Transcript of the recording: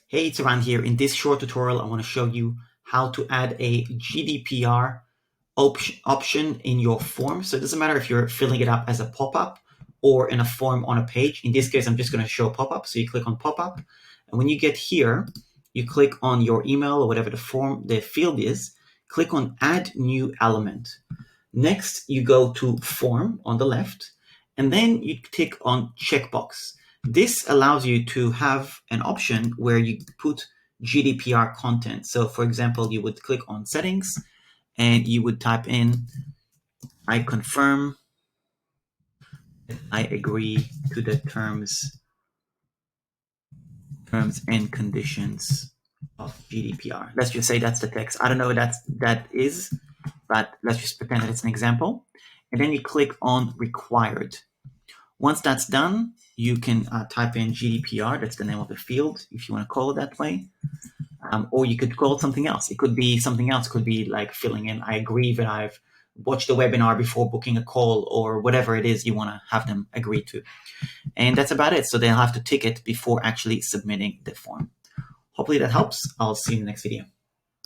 Hey, it's Iran here. In this short tutorial, I want to show you how to add a GDPR option in your form. So it doesn't matter if you're filling it up as a pop-up or in a form on a page. In this case, I'm just going to show pop-up. So you click on pop-up. And when you get here, you click on your email or whatever the field is. Click on Add New Element. Next, you go to Form on the left, and then you tick on Checkbox. This allows you to have an option where you put GDPR content. So for example, you would click on Settings and you would type in, I confirm, I agree to the terms and conditions of GDPR. Let's just say that's the text. I don't know what that is, but let's just pretend that it's an example. And then you click on Required. Once that's done, you can type in GDPR. That's the name of the field, if you want to call it that way. Or you could call it something else. It could be something else. It could be like filling in, I agree that I've watched the webinar before booking a call, or whatever it is you want to have them agree to. And that's about it. So they'll have to tick it before actually submitting the form. Hopefully that helps. I'll see you in the next video.